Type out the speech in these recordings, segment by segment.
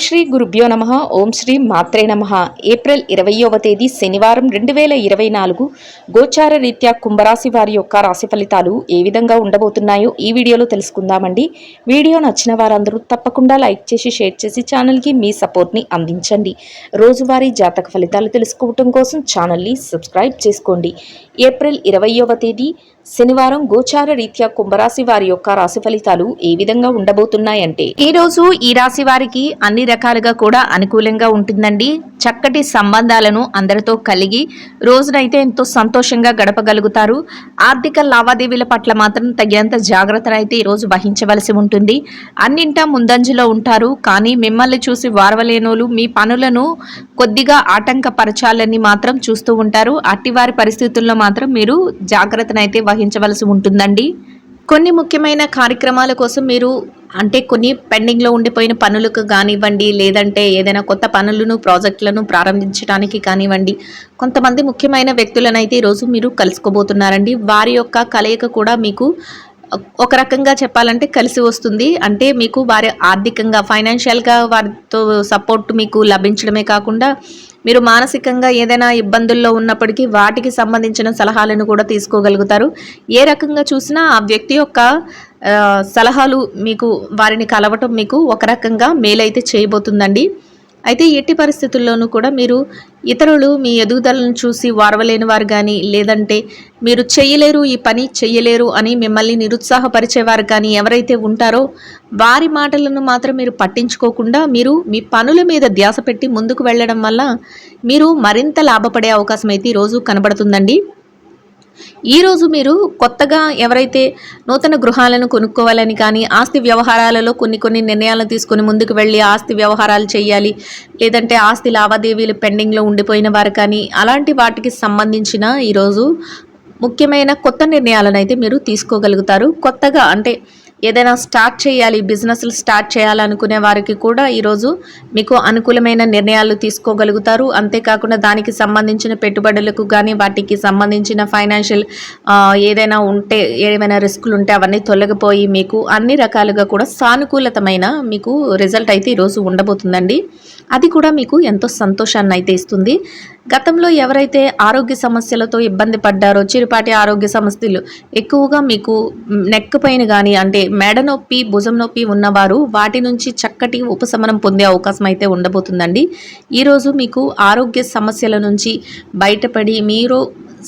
శ్రీ గురుభ్యో నమః. ఓం శ్రీ మాత్రే నమః. ఏప్రిల్ 20వ తేదీ శనివారం 2024 గోచార రీత్యా కుంభరాశి వారి యొక్క రాశి ఫలితాలు ఏ విధంగా ఉండబోతున్నాయో ఈ వీడియోలో తెలుసుకుందామండి. వీడియో నచ్చిన వారందరూ తప్పకుండా లైక్ చేసి షేర్ చేసి ఛానల్కి మీ సపోర్ట్ని అందించండి. రోజువారీ జాతక ఫలితాలు తెలుసుకోవటం కోసం ఛానల్ని సబ్స్క్రైబ్ చేసుకోండి. ఏప్రిల్ 20వ తేదీ శనివారం గోచార రీత్యా కుంభరాశి వారి యొక్క రాశి ఫలితాలు ఏ విధంగా ఉండబోతున్నాయంటే, ఈ రోజు ఈ రాశి వారికి అన్ని రకాలుగా కూడా అనుకూలంగా ఉంటుందండి. చక్కటి సంబంధాలను అందరితో కలిగి రోజునైతే ఎంతో సంతోషంగా గడపగలుగుతారు. ఆర్థిక లావాదేవీల పట్ల మాత్రం తగినంత జాగ్రత్తనైతే ఈరోజు వహించవలసి ఉంటుంది. అన్నింటా ముందంజలో ఉంటారు, కానీ మిమ్మల్ని చూసి వారవలేనోలు మీ పనులను కొద్దిగా ఆటంకపరచాలని మాత్రం చూస్తూ ఉంటారు. అట్టివారి పరిస్థితుల్లో మాత్రం మీరు జాగ్రత్తనైతే వహించవలసి ఉంటుందండి. కొన్ని ముఖ్యమైన కార్యక్రమాల కోసం మీరు కొన్ని పెండింగ్లో ఉండిపోయిన పనులకు కానివ్వండి, లేదంటే ఏదైనా కొత్త పనులను ప్రాజెక్టులను ప్రారంభించడానికి కానివ్వండి, కొంతమంది ముఖ్యమైన వ్యక్తులనైతే ఈరోజు మీరు కలుసుకోబోతున్నారండి. వారి యొక్క కలయిక కూడా మీకు ఒక రకంగా చెప్పాలంటే కలిసి వస్తుంది. అంటే మీకు వారి ఆర్థికంగా ఫైనాన్షియల్గా వారితో సపోర్ట్ మీకు లభించడమే కాకుండా మీరు మానసికంగా ఏదైనా ఇబ్బందుల్లో ఉన్నప్పటికీ వాటికి సంబంధించిన సలహాలను కూడా తీసుకోగలుగుతారు. ఏ రకంగా చూసినా ఆ వ్యక్తి యొక్క సలహాలు మీకు వారిని కలవటం మీకు ఒక రకంగా మేలైతే చేయబోతుందండి. అయితే ఎట్టి పరిస్థితుల్లోనూ కూడా మీరు ఇతరులు మీ ఎదుగుదలను చూసి వారవలేని వారు కానీ, లేదంటే మీరు చెయ్యలేరు, ఈ పని చెయ్యలేరు అని మిమ్మల్ని నిరుత్సాహపరిచేవారు కానీ ఎవరైతే ఉంటారో వారి మాటలను మాత్రం మీరు పట్టించుకోకుండా మీరు మీ పనుల మీద ధ్యాస పెట్టి ముందుకు వెళ్ళడం వల్ల మీరు మరింత లాభపడే అవకాశం అయితే ఈరోజు కనబడుతుందండి. ఈరోజు మీరు కొత్తగా ఎవరైతే నూతన గృహాలను కొనుక్కోవాలని కానీ, ఆస్తి వ్యవహారాలలో కొన్ని నిర్ణయాలను తీసుకుని ముందుకు వెళ్ళి ఆస్తి వ్యవహారాలు చేయాలి, లేదంటే ఆస్తి లావాదేవీలు పెండింగ్లో ఉండిపోయిన వారు కానీ, అలాంటి వాటికి సంబంధించిన ఈరోజు ముఖ్యమైన కొత్త నిర్ణయాలను అయితే మీరు తీసుకోగలుగుతారు. కొత్తగా ఏదైనా స్టార్ట్ చేయాలి, బిజినెస్లు స్టార్ట్ చేయాలనుకునే వారికి కూడా ఈరోజు మీకు అనుకూలమైన నిర్ణయాలు తీసుకోగలుగుతారు. అంతేకాకుండా దానికి సంబంధించిన పెట్టుబడులకు కానీ, వాటికి సంబంధించిన ఫైనాన్షియల్ ఏమైనా రిస్కులు ఉంటే అవన్నీ తొలగిపోయి మీకు అన్ని రకాలుగా కూడా సానుకూలతమైన మీకు రిజల్ట్ అయితే ఈరోజు ఉండబోతుందండి. అది కూడా మీకు ఎంతో సంతోషాన్ని అయితే ఇస్తుంది. గతంలో ఎవరైతే ఆరోగ్య సమస్యలతో ఇబ్బంది పడ్డారో, చిరుపాటి ఆరోగ్య సమస్యలు ఎక్కువగా మీకు నెక్ పైన కానీ, మెడ నొప్పి, భుజం నొప్పి ఉన్నవారు వాటి నుంచి చక్కటి ఉపశమనం పొందే అవకాశం అయితే ఉండబోతుందండి. ఈరోజు మీకు ఆరోగ్య సమస్యల నుంచి బయటపడి మీరు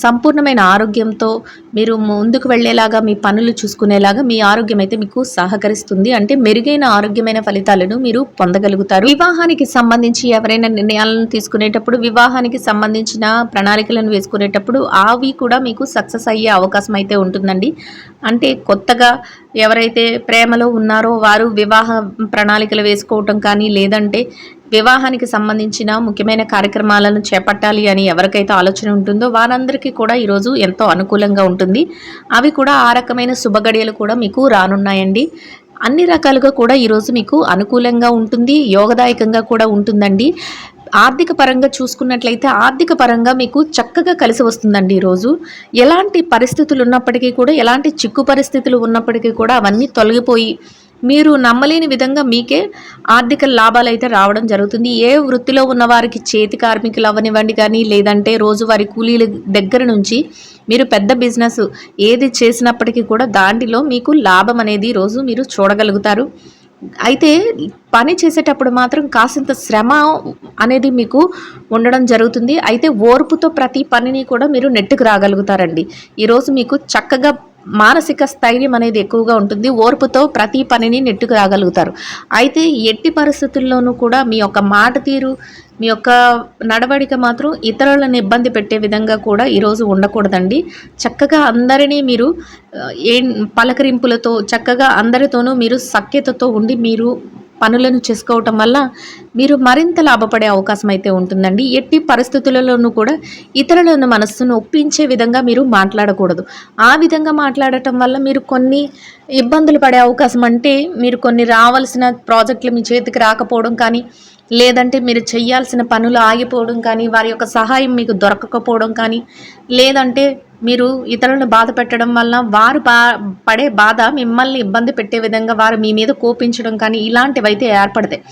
సంపూర్ణమైన ఆరోగ్యంతో మీరు ముందుకు వెళ్ళేలాగా, మీ పనులు చూసుకునేలాగా మీ ఆరోగ్యం అయితే మీకు సహకరిస్తుంది. మెరుగైన ఆరోగ్యమైన ఫలితాలను మీరు పొందగలుగుతారు. వివాహానికి సంబంధించి ఎవరైనా నిర్ణయాలను తీసుకునేటప్పుడు, వివాహానికి సంబంధించిన ప్రణాళికలను వేసుకునేటప్పుడు అవి కూడా మీకు సక్సెస్ అయ్యే అవకాశం అయితే ఉంటుందండి. కొత్తగా ఎవరైతే ప్రేమలో ఉన్నారో వారు వివాహ ప్రణాళికలు వేసుకోవటం కానీ, లేదంటే వివాహానికి సంబంధించిన ముఖ్యమైన కార్యక్రమాలను చేపట్టాలి అని ఎవరికైతే ఆలోచన ఉంటుందో వారందరికీ కూడా ఈరోజు ఎంతో అనుకూలంగా ఉంటుంది. అవి కూడా ఆ రకమైన శుభగడియలు కూడా మీకు రానున్నాయండి. అన్ని రకాలుగా కూడా ఈరోజు మీకు అనుకూలంగా ఉంటుంది, యోగదాయకంగా కూడా ఉంటుందండి. ఆర్థిక పరంగా చూసుకున్నట్లయితే ఆర్థిక పరంగా మీకు చక్కగా కలిసి వస్తుందండి. ఈరోజు ఎలాంటి పరిస్థితులు ఉన్నప్పటికీ కూడా, ఎలాంటి చిక్కు పరిస్థితులు ఉన్నప్పటికీ కూడా అవన్నీ తొలగిపోయి మీరు నమ్మలేని విధంగా మీకే ఆర్థిక లాభాలు అయితే రావడం జరుగుతుంది. ఏ వృత్తిలో ఉన్న వారికి, చేతి కార్మికులు అవ్వనివ్వండి కానీ, లేదంటే రోజువారీ కూలీల దగ్గర నుంచి మీరు పెద్ద బిజినెస్ ఏది చేసినప్పటికీ కూడా దాంట్లో మీకు లాభం అనేది రోజు మీరు చూడగలుగుతారు. అయితే పని చేసేటప్పుడు మాత్రం కాసింత శ్రమ అనేది మీకు ఉండడం జరుగుతుంది. అయితే ఓర్పుతో ప్రతి పనిని కూడా మీరు నెట్టుకు రాగలుగుతారండి. ఈరోజు మీకు చక్కగా మానసిక స్థైర్యం అనేది ఎక్కువగా ఉంటుంది. ఓర్పుతో ప్రతి పనిని నెట్టుకు రాగలుగుతారు. అయితే ఎట్టి పరిస్థితుల్లోనూ కూడా మీ యొక్క మాట తీరు, మీ యొక్క నడవడిక మాత్రం ఇతరులను ఇబ్బంది పెట్టే విధంగా కూడా ఈరోజు ఉండకూడదండి. చక్కగా అందరినీ మీరు పలకరింపులతో చక్కగా అందరితోనూ మీరు సఖ్యతతో ఉండి మీరు పనులను చేసుకోవటం వల్ల మీరు మరింత లాభపడే అవకాశం అయితే ఉంటుందండి. ఎట్టి పరిస్థితులలోనూ కూడా ఇతరులను మనస్సును ఒప్పించే విధంగా మీరు మాట్లాడకూడదు. ఆ విధంగా మాట్లాడటం వల్ల మీరు కొన్ని ఇబ్బందులు పడే అవకాశం, మీరు కొన్ని రావాల్సిన ప్రాజెక్టులు మీ చేతికి రాకపోవడం కానీ, లేదంటే మీరు చేయాల్సిన పనులు ఆగిపోవడం కానీ, వారి యొక్క సహాయం మీకు దొరకకపోవడం కానీ, లేదంటే మీరు ఇతరులను బాధ పెట్టడం వల్ల వారు పడే బాధ మిమ్మల్ని ఇబ్బంది పెట్టే విధంగా వారు మీ మీద కోపించడం కానీ ఇలాంటివైతే ఏర్పడతాయి.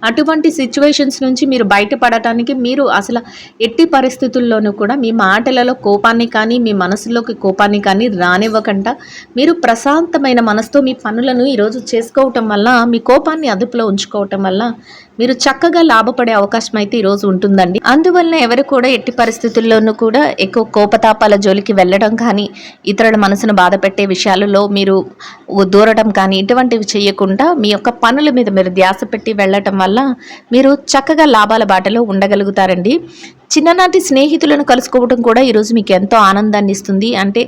అటువంటి సిచ్యువేషన్స్ నుంచి మీరు బయటపడటానికి మీరు అసలు ఎట్టి పరిస్థితుల్లోనూ కూడా మీ మాటలలో కోపాన్ని కానీ మీ మనసులోకి కోపాన్ని కానీ రానివ్వకుండా మీరు ప్రశాంతమైన మనసుతో మీ పనులను ఈరోజు చేసుకోవటం వల్ల మీ కోపాన్ని అదుపులో ఉంచుకోవటం వల్ల మీరు చక్కగా లాభపడే అవకాశం అయితే ఈరోజు ఉంటుందండి. అందువల్ల ఎవరు కూడా ఎట్టి పరిస్థితుల్లోనూ కూడా ఎక్కువ కోపతాపాల జోలికి వెళ్ళడం కానీ ఇతరుల మనసును బాధ పెట్టే విషయాలలో మీరు దూరడం కానీ ఇటువంటివి చేయకుండా మీ యొక్క పనుల మీద మీరు ధ్యాస పెట్టి వెళ్ళటం వల్ల మీరు చక్కగా లాభాల బాటలో ఉండగలుగుతారండి. చిన్ననాటి స్నేహితులను కలుసుకోవడం కూడా ఈరోజు మీకు ఎంతో ఆనందాన్ని ఇస్తుంది. అంటే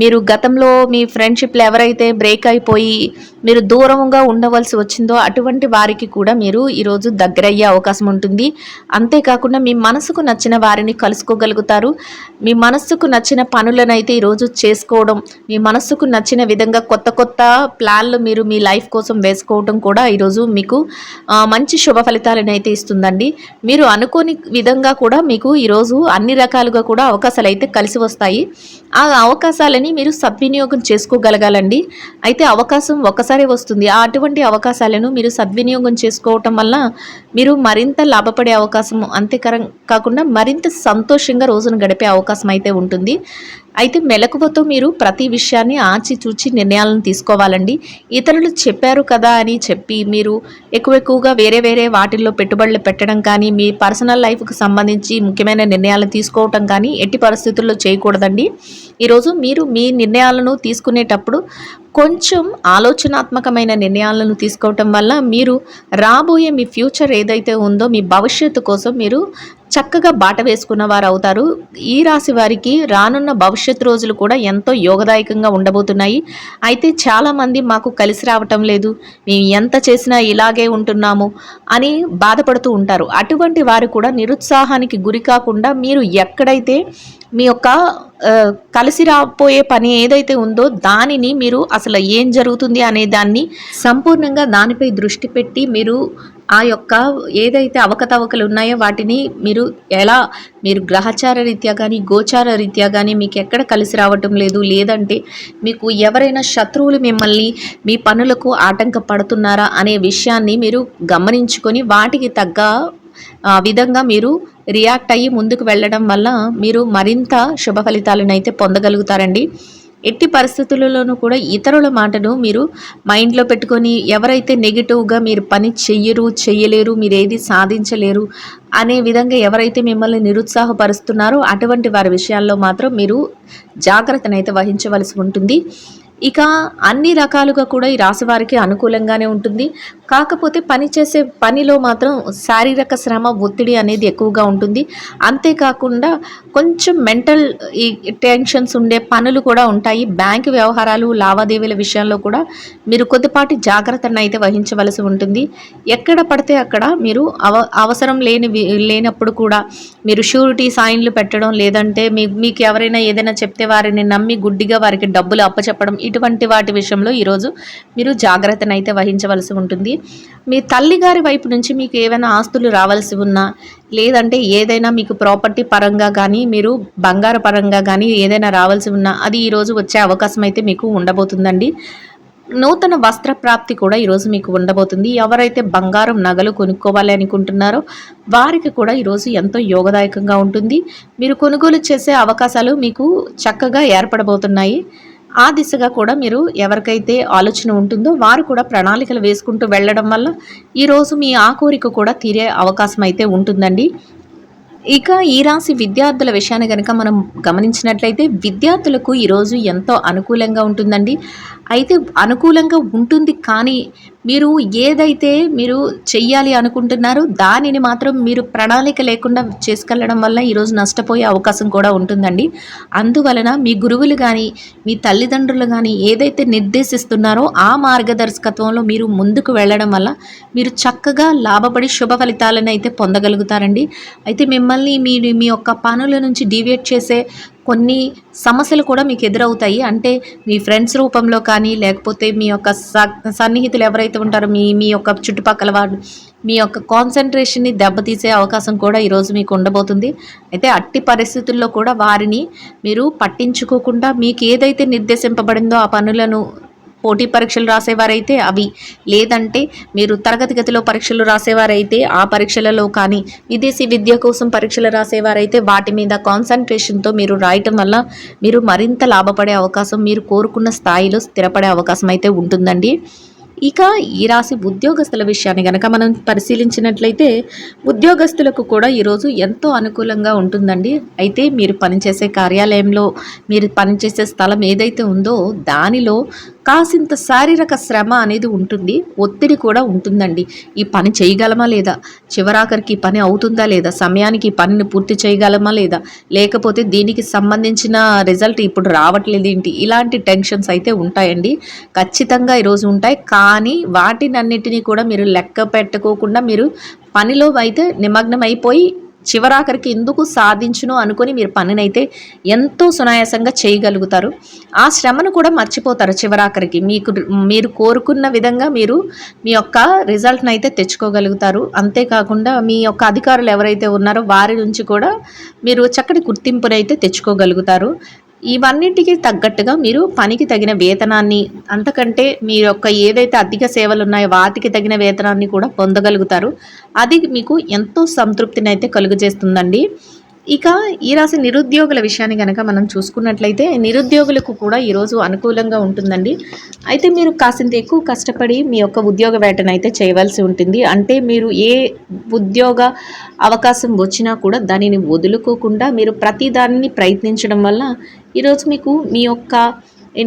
మీరు గతంలో మీ ఫ్రెండ్షిప్లు ఎవరైతే బ్రేక్ అయిపోయి మీరు దూరంగా ఉండవలసి వచ్చిందో అటువంటి వారికి కూడా మీరు ఈరోజు దగ్గరయ్యే అవకాశం ఉంటుంది. అంతేకాకుండా మీ మనసుకు నచ్చిన వారిని కలుసుకోగలుగుతారు. మీ మనస్సుకు నచ్చిన పనులను అయితే ఈరోజు చేసుకోవడం, మీ మనస్సుకు నచ్చిన విధంగా కొత్త కొత్త ప్లాన్లు మీరు మీ లైఫ్ కోసం వేసుకోవడం కూడా ఈరోజు మీకు మంచి శుభ ఫలితాలను అయితే ఇస్తుందండి. మీరు అనుకోని విధంగా కూడా మీకు ఈరోజు అన్ని రకాలుగా కూడా అవకాశాలు అయితే కలిసి వస్తాయి. ఆ అవకాశాలని మీరు సద్వినియోగం చేసుకోగలగాలండి. అయితే అవకాశం ఒకసారి వస్తుంది. అటువంటి అవకాశాలను మీరు సద్వినియోగం చేసుకోవటం వల్ల మీరు మరింత లాభపడే అవకాశం, కాకుండా మరింత సంతోషంగా రోజును గడిపే అవకాశం అయితే ఉంటుంది. అయితే మెలకువతో మీరు ప్రతి విషయాన్ని ఆచితూచి నిర్ణయాలను తీసుకోవాలండి. ఇతరులు చెప్పారు కదా అని చెప్పి మీరు ఎక్కువగా వేరే వాటిల్లో పెట్టుబడులు పెట్టడం కానీ మీ పర్సనల్ లైఫ్కి సంబంధించి ముఖ్యమైన నిర్ణయాలను తీసుకోవటం కానీ ఎట్టి పరిస్థితుల్లో చేయకూడదండి. ఈరోజు మీరు మీ నిర్ణయాలను తీసుకునేటప్పుడు కొంచెం ఆలోచనాత్మకమైన నిర్ణయాలను తీసుకోవటం వల్ల మీరు రాబోయే మీ ఫ్యూచర్ ఏదైతే ఉందో మీ భవిష్యత్తు కోసం మీరు చక్కగా బాట వేసుకున్న వారు అవుతారు. ఈ రాశి వారికి రానున్న భవిష్యత్ రోజులు కూడా ఎంతో యోగదాయకంగా ఉండబోతున్నాయి. అయితే చాలామంది మాకు కలిసి రావటం లేదు, మేము ఎంత చేసినా ఇలాగే ఉంటున్నాము అని బాధపడుతూ ఉంటారు. అటువంటి వారు కూడా నిరుత్సాహానికి గురి కాకుండా మీరు ఎక్కడైతే మీ యొక్క కలిసి రాబోయే పని ఏదైతే ఉందో దానిని మీరు అసలు ఏం జరుగుతుంది అనే దాన్ని సంపూర్ణంగా దానిపై దృష్టి పెట్టి మీరు ఆ యొక్క ఏదైతే అవకతవకలు ఉన్నాయో వాటిని మీరు గ్రహచార రీత్యా కానీ గోచార రీత్యా కానీ మీకు ఎక్కడ కలిసి రావటం లేదు, లేదంటే మీకు ఎవరైనా శత్రువులు మిమ్మల్ని మీ పనులకు ఆటంకపడుతున్నారా అనే విషయాన్ని మీరు గమనించుకొని వాటికి తగ్గ విధంగా మీరు రియాక్ట్ అయ్యి ముందుకు వెళ్ళడం వల్ల మీరు మరింత శుభ ఫలితాలను అయితే పొందగలుగుతారండి. ఎట్టి పరిస్థితులలోనూ కూడా ఇతరుల మాటను మీరు మైండ్లో పెట్టుకొని ఎవరైతే నెగిటివ్గా మీరు పని చెయ్యలేరు, మీరు ఏది సాధించలేరు అనే విధంగా ఎవరైతే మిమ్మల్ని నిరుత్సాహపరుస్తున్నారో అటువంటి వారి విషయాల్లో మాత్రం మీరు జాగ్రత్తనైతే వహించవలసి ఉంటుంది. ఇక అన్ని రకాలుగా కూడా ఈ రాశి వారికి అనుకూలంగానే ఉంటుంది. కాకపోతే పనిచేసే పనిలో మాత్రం శారీరక శ్రమ, ఒత్తిడి అనేది ఎక్కువగా ఉంటుంది. అంతేకాకుండా కొంచెం మెంటల్ టెన్షన్స్ ఉండే పనులు కూడా ఉంటాయి. బ్యాంకు వ్యవహారాలు, లావాదేవీల విషయంలో కూడా మీరు కొద్దిపాటి జాగ్రత్తను అయితే వహించవలసి ఉంటుంది. ఎక్కడ పడితే అక్కడ మీరు అవసరం లేనప్పుడు కూడా మీరు షూరిటీ సైన్లు పెట్టడం, లేదంటే మీకు ఎవరైనా ఏదైనా చెప్తే వారిని నమ్మి గుడ్డిగా వారికి డబ్బులు అప్పచెప్పడం, ఇటువంటి వాటి విషయంలో ఈరోజు మీరు జాగ్రత్తనైతే వహించవలసి ఉంటుంది. మీ తల్లిగారి వైపు నుంచి మీకు ఏమైనా ఆస్తులు రావాల్సి ఉన్నా, లేదంటే ఏదైనా మీకు ప్రాపర్టీ పరంగా కానీ మీరు బంగారు పరంగా కానీ ఏదైనా రావాల్సి ఉన్నా అది ఈరోజు వచ్చే అవకాశం అయితే మీకు ఉండబోతుందండి. నూతన వస్త్ర ప్రాప్తి కూడా ఈరోజు మీకు ఉండబోతుంది. ఎవరైతే బంగారం నగలు కొనుక్కోవాలి అనుకుంటున్నారో వారికి కూడా ఈరోజు ఎంతో యోగదాయకంగా ఉంటుంది. మీరు కొనుగోలు చేసే అవకాశాలు మీకు చక్కగా ఏర్పడబోతున్నాయి. ఆ దిశగా కూడా మీరు ఎవరికైతే ఆలోచన ఉంటుందో వారు కూడా ప్రణాళికలు వేసుకుంటూ వెళ్ళడం వల్ల ఈరోజు మీ ఆ కోరిక కూడా తీరే అవకాశం అయితే ఉంటుందండి. ఇక ఈ రాశి విద్యార్థుల విషయాన్ని కనుక మనం గమనించినట్లయితే విద్యార్థులకు ఈరోజు ఎంతో అనుకూలంగా ఉంటుందండి. అయితే అనుకూలంగా ఉంటుంది, కానీ మీరు ఏదైతే మీరు చెయ్యాలి అనుకుంటున్నారో దానిని మాత్రం మీరు ప్రణాళిక లేకుండా చేసుకెళ్ళడం వల్ల ఈరోజు నష్టపోయే అవకాశం కూడా ఉంటుందండి. అందువలన మీ గురువులు కానీ మీ తల్లిదండ్రులు కానీ ఏదైతే నిర్దేశిస్తున్నారో ఆ మార్గదర్శకత్వంలో మీరు ముందుకు వెళ్ళడం వల్ల మీరు చక్కగా లాభపడి శుభ ఫలితాలను అయితే పొందగలుగుతారండి. అయితే మిమ్మల్ని మీ యొక్క పనుల నుంచి డీవియేట్ చేసే కొన్ని సమస్యలు కూడా మీకు ఎదురవుతాయి. అంటే మీ ఫ్రెండ్స్ రూపంలో కానీ, లేకపోతే మీ యొక్క సన్నిహితులు ఎవరైతే ఉంటారో మీ మీ యొక్క చుట్టుపక్కల వాళ్ళు, మీ యొక్క కాన్సంట్రేషన్‌ని దెబ్బతీసే అవకాశం కూడా ఈరోజు మీకు ఉండబోతుంది. అయితే అట్టి పరిస్థితుల్లో కూడా వారిని మీరు పట్టించుకోకుండా మీకు ఏదైతే నిర్దేశింపబడిందో ఆ పనులను పోటీ పరీక్షలు రాసేవారైతే అవి, లేదంటే మీరు తరగతి గదిలో పరీక్షలు రాసేవారైతే ఆ పరీక్షలలో కానీ, విదేశీ విద్య కోసం పరీక్షలు రాసేవారైతే వాటి మీద కాన్సంట్రేషన్‌తో మీరు రాయటం వల్ల మీరు మరింత లాభపడే అవకాశం, మీరు కోరుకున్న స్థాయిలో స్థిరపడే అవకాశం అయితే ఉంటుందండి. ఇక ఈ రాశి ఉద్యోగస్తుల విషయాన్ని గనక మనం పరిశీలించినట్లయితే ఉద్యోగస్తులకు కూడా ఈరోజు ఎంతో అనుకూలంగా ఉంటుందండి. అయితే మీరు పనిచేసే కార్యాలయంలో, మీరు పనిచేసే స్థలం ఏదైతే ఉందో దానిలో కాసింత శారీరక శ్రమ అనేది ఉంటుంది, ఒత్తిడి కూడా ఉంటుందండి. ఈ పని చేయగలమా లేదా, చివరాఖరికి ఈ పని అవుతుందా లేదా, సమయానికి ఈ పనిని పూర్తి చేయగలమా లేదా, లేకపోతే దీనికి సంబంధించిన రిజల్ట్ ఇప్పుడు రావట్లేదు ఏంటి, ఇలాంటి టెన్షన్స్ అయితే ఉంటాయండి. ఖచ్చితంగా ఈరోజు ఉంటాయి. కానీ వాటినన్నిటినీ కూడా మీరు లెక్క పెట్టుకోకుండా మీరు పనిలో అయితే నిమగ్నం అయిపోయి చివరాఖరికి ఎందుకు సాధించును అనుకొని మీరు పనినైతే ఎంతో సునాయాసంగా చేయగలుగుతారు. ఆ శ్రమను కూడా మర్చిపోతారు చివరాఖరికి. మీరు కోరుకున్న విధంగా మీరు మీ యొక్క రిజల్ట్ని అయితే తెచ్చుకోగలుగుతారు. అంతేకాకుండా మీ యొక్క అధికారులు ఎవరైతే ఉన్నారో వారి నుంచి కూడా మీరు చక్కటి గుర్తింపునైతే తెచ్చుకోగలుగుతారు. ఇవన్నింటికి తగ్గట్టుగా మీరు పనికి తగిన వేతనాన్ని, అంతకంటే మీ యొక్క ఏదైతే అధిక సేవలు ఉన్నాయో వాటికి తగిన వేతనాన్ని కూడా పొందగలుగుతారు. అది మీకు ఎంతో సంతృప్తిని అయితే కలుగజేస్తుందండి. ఇక ఈ రాశి నిరుద్యోగుల విషయాన్ని కనుక మనం చూసుకున్నట్లయితే నిరుద్యోగులకు కూడా ఈరోజు అనుకూలంగా ఉంటుందండి. అయితే మీరు కాసింత ఎక్కువ కష్టపడి మీ యొక్క ఉద్యోగ వేటను అయితే చేయవలసి ఉంటుంది. అంటే మీరు ఏ ఉద్యోగ అవకాశం వచ్చినా కూడా దానిని వదులుకోకుండా మీరు ప్రతి దానిని ప్రయత్నించడం వల్ల ఈరోజు మీకు మీ యొక్క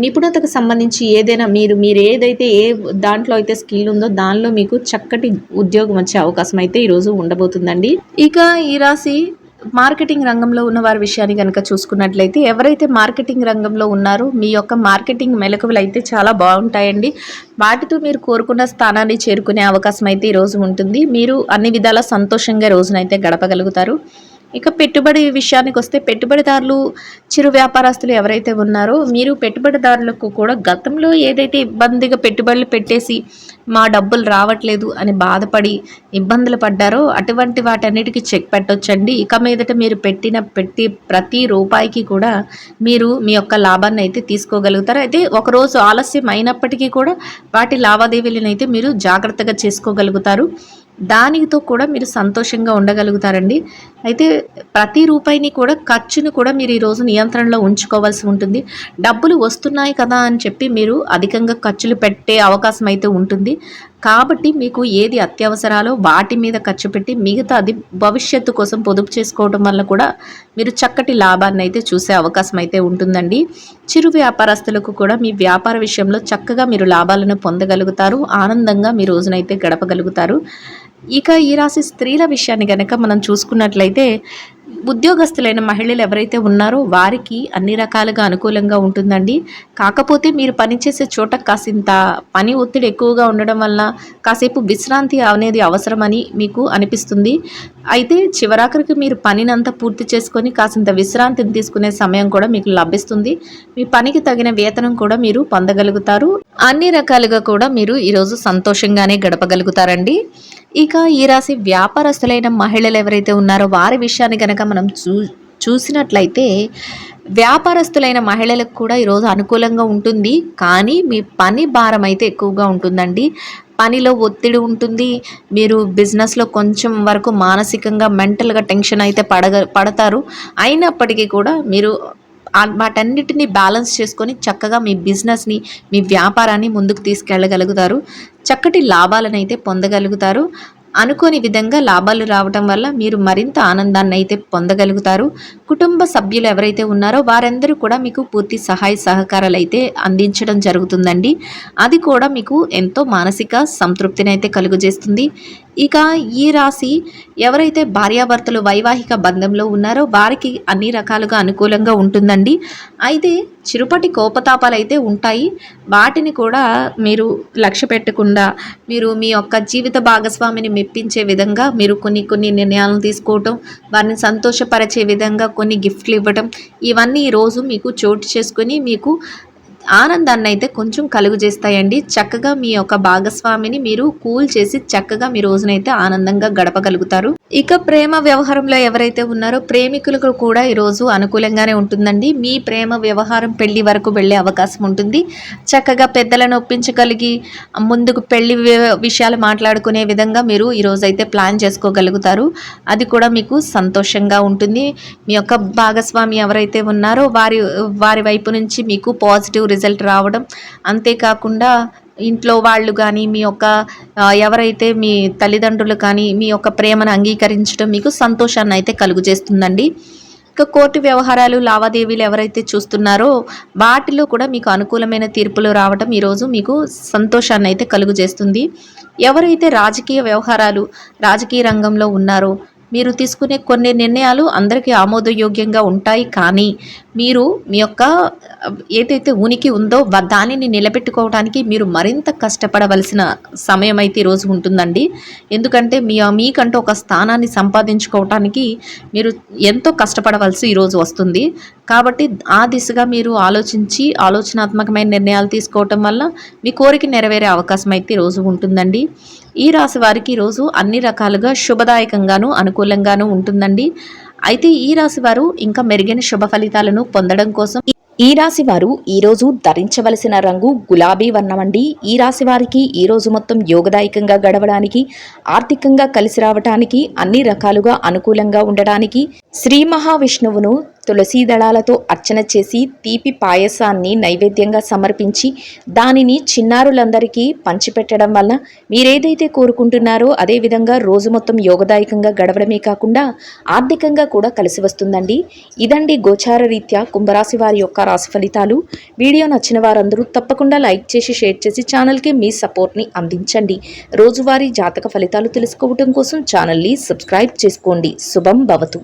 నిపుణతకు సంబంధించి ఏదైనా మీరు ఏదైతే ఏ దాంట్లో అయితే స్కిల్ ఉందో దానిలో మీకు చక్కటి ఉద్యోగం వచ్చే అవకాశం అయితే ఈరోజు ఉండబోతుందండి. ఇక ఈ రాశి మార్కెటింగ్ రంగంలో ఉన్న వారి విషయాన్ని కనుక చూసుకున్నట్లయితే ఎవరైతే మార్కెటింగ్ రంగంలో ఉన్నారో మీ యొక్క మార్కెటింగ్ మెలకువలు అయితే చాలా బాగుంటాయండి. వాటితో మీరు కోరుకున్న స్థానాన్ని చేరుకునే అవకాశం అయితే ఈరోజు ఉంటుంది. మీరు అన్ని విధాలా సంతోషంగా రోజునైతే గడపగలుగుతారు. ఇక పెట్టుబడి విషయానికి వస్తే పెట్టుబడిదారులు, చిరు వ్యాపారస్తులు ఎవరైతే ఉన్నారో మీరు పెట్టుబడిదారులకు కూడా గతంలో ఏదైతే ఇబ్బందిగా పెట్టుబడులు పెట్టేసి మా డబ్బులు రావట్లేదు అని బాధపడి ఇబ్బందులు పడ్డారో అటువంటి వాటన్నిటికీ చెక్ పెట్టొచ్చండి. ఇక మీదట మీరు పెట్టి ప్రతి రూపాయికి కూడా మీరు మీ యొక్క లాభాన్ని అయితే తీసుకోగలుగుతారు. అయితే ఒకరోజు ఆలస్యం అయినప్పటికీ కూడా వాటి లావాదేవీలను అయితే మీరు జాగ్రత్తగా చేసుకోగలుగుతారు. దానితో కూడా మీరు సంతోషంగా ఉండగలుగుతారండి. అయితే ప్రతి రూపాయిని కూడా ఖర్చును కూడా మీరు ఈరోజు నియంత్రణలో ఉంచుకోవాల్సి ఉంటుంది. డబ్బులు వస్తున్నాయి కదా అని చెప్పి మీరు అధికంగా ఖర్చులు పెట్టే అవకాశం అయితే ఉంటుంది. కాబట్టి మీకు ఏది అత్యవసరాలో వాటి మీద ఖర్చు పెట్టి మిగతాది భవిష్యత్తు కోసం పొదుపు చేసుకోవడం వల్ల కూడా మీరు చక్కటి లాభాన్ని అయితే చూసే అవకాశం అయితే ఉంటుందండి. చిరు వ్యాపారస్తులకు కూడా మీ వ్యాపార విషయంలో చక్కగా మీరు లాభాలను పొందగలుగుతారు. ఆనందంగా మీ రోజునైతే గడపగలుగుతారు. ఇక ఈ రాశి స్త్రీల విషయాన్ని కనుక మనం చూసుకున్నట్లయితే ఉద్యోగస్తులైన మహిళలు ఎవరైతే ఉన్నారో వారికి అన్ని రకాలుగా అనుకూలంగా ఉంటుందండి. కాకపోతే మీరు పనిచేసే చోట కాసింత పని ఒత్తిడి ఎక్కువగా ఉండడం వల్ల కాసేపు విశ్రాంతి అనేది అవసరమని మీకు అనిపిస్తుంది. అయితే చివరాఖరికి మీరు పనినంతా పూర్తి చేసుకొని కాసింత విశ్రాంతిని తీసుకునే సమయం కూడా మీకు లభిస్తుంది. మీ పనికి తగిన వేతనం కూడా మీరు పొందగలుగుతారు. అన్ని రకాలుగా కూడా మీరు ఈరోజు సంతోషంగానే గడపగలుగుతారండి. ఇక ఈ రాశి వ్యాపారస్తులైన మహిళలు ఎవరైతే ఉన్నారో వారి విషయాన్ని కనుక మనం చూసినట్లయితే వ్యాపారస్తులైన మహిళలకు కూడా ఈరోజు అనుకూలంగా ఉంటుంది. కానీ మీ పని భారం అయితే ఎక్కువగా ఉంటుందండి. పనిలో ఒత్తిడి ఉంటుంది. మీరు బిజినెస్లో కొంచెం వరకు మానసికంగా మెంటల్గా టెన్షన్ అయితే పడతారు. అయినప్పటికీ కూడా మీరు వాటన్నిటిని బ్యాలెన్స్ చేసుకొని చక్కగా మీ బిజినెస్ని, మీ వ్యాపారాన్ని ముందుకు తీసుకెళ్ళగలుగుతారు. చక్కటి లాభాలను అయితే పొందగలుగుతారు. అనుకోని విధంగా లాభాలు రావటం వల్ల మీరు మరింత ఆనందాన్ని అయితే పొందగలుగుతారు. కుటుంబ సభ్యులు ఎవరైతే ఉన్నారో వారందరూ కూడా మీకు పూర్తి సహాయ సహకారాలు అయితే అందించడం జరుగుతుందండి. అది కూడా మీకు ఎంతో మానసిక సంతృప్తిని అయితే కలుగజేస్తుంది. ఇక ఈ రాశి ఎవరైతే భార్యాభర్తలు వైవాహిక బంధంలో ఉన్నారో వారికి అన్ని రకాలుగా అనుకూలంగా ఉంటుందండి. అయితే చిరుపటి కోపతాపాలు అయితే ఉంటాయి. వాటిని కూడా మీరు లక్ష్య పెట్టకుండా మీరు మీ యొక్క జీవిత భాగస్వామిని మెప్పించే విధంగా మీరు కొన్ని నిర్ణయాలను తీసుకోవటం, వారిని సంతోషపరిచే విధంగా కొన్ని గిఫ్ట్లు ఇవ్వటం, ఇవన్నీ ఈరోజు మీకు చోటు చేసుకొని మీకు ఆనందాన్ని అయితే కొంచెం కలుగజేస్తాయండి. చక్కగా మీ యొక్క భాగస్వామిని మీరు కూల్ చేసి చక్కగా మీ రోజునైతే ఆనందంగా గడపగలుగుతారు. ఇక ప్రేమ వ్యవహారంలో ఎవరైతే ఉన్నారో ప్రేమికులకు కూడా ఈరోజు అనుకూలంగానే ఉంటుందండి. మీ ప్రేమ వ్యవహారం పెళ్లి వరకు వెళ్ళే అవకాశం ఉంటుంది. చక్కగా పెద్దలను ఒప్పించగలిగి ముందుకు పెళ్లి విషయాలు మాట్లాడుకునే విధంగా మీరు ఈరోజైతే ప్లాన్ చేసుకోగలుగుతారు. అది కూడా మీకు సంతోషంగా ఉంటుంది. మీ యొక్క భాగస్వామి ఎవరైతే ఉన్నారో వారి వైపు నుంచి మీకు పాజిటివ్ రిజల్ట్ రావడం, అంతేకాకుండా ఇంట్లో వాళ్ళు కానీ మీ యొక్క ఎవరైతే మీ తల్లిదండ్రులు కానీ మీ యొక్క ప్రేమను అంగీకరించడం మీకు సంతోషాన్ని అయితే కలుగజేస్తుందండి. ఇక కోర్టు వ్యవహారాలు లావాదేవీలు ఎవరైతే చూస్తున్నారో వాటిలో కూడా మీకు అనుకూలమైన తీర్పులు రావడం ఈరోజు మీకు సంతోషాన్ని అయితే కలుగజేస్తుంది. ఎవరైతే రాజకీయ రంగంలో ఉన్నారో మీరు తీసుకునే కొన్ని నిర్ణయాలు అందరికీ ఆమోదయోగ్యంగా ఉంటాయి. కానీ మీరు మీ యొక్క ఏదైతే ఉనికి ఉందో దానిని నిలబెట్టుకోవడానికి మీరు మరింత కష్టపడవలసిన సమయం అయితే ఈరోజు ఉంటుందండి. ఎందుకంటే మీకంటూ ఒక స్థానాన్ని సంపాదించుకోవటానికి మీరు ఎంతో కష్టపడవలసి ఈరోజు వస్తుంది. కాబట్టి ఆ దిశగా మీరు ఆలోచనాత్మకమైన నిర్ణయాలు తీసుకోవటం వల్ల మీ కోరిక నెరవేరే అవకాశం అయితే ఈరోజు ఉంటుందండి. ఈ రాశి వారికి ఈరోజు అన్ని రకాలుగా శుభదాయకంగాను అనుకూలంగాను ఉంటుందండి. అయితే ఈ రాశి వారు ఇంకా మెరుగైన శుభ ఫలితాలను పొందడం కోసం ఈ రాశి వారు ఈరోజు ధరించవలసిన రంగు గులాబీ వర్ణం అండి. ఈ రాశి వారికి ఈరోజు మొత్తం యోగదాయకంగా గడవడానికి, ఆర్థికంగా కలిసి రావడానికి, అన్ని రకాలుగా అనుకూలంగా ఉండడానికి శ్రీ మహావిష్ణువును తులసీ దళాలతో అర్చన చేసి తీపి పాయసాన్ని నైవేద్యంగా సమర్పించి దానిని చిన్నారులందరికీ పంచిపెట్టడం వల్ల మీరేదైతే కోరుకుంటున్నారో అదేవిధంగా రోజు మొత్తం యోగదాయకంగా గడవడమే కాకుండా ఆర్థికంగా కూడా కలిసి వస్తుందండి. ఇదండి గోచార రీత్యా కుంభరాశి వారి యొక్క రాశి ఫలితాలు. వీడియో నచ్చిన వారందరూ తప్పకుండా లైక్ చేసి షేర్ చేసి ఛానల్కి మీ సపోర్ట్ని అందించండి. రోజువారీ జాతక ఫలితాలు తెలుసుకోవడం కోసం ఛానల్ని సబ్స్క్రైబ్ చేసుకోండి. శుభం భవతు.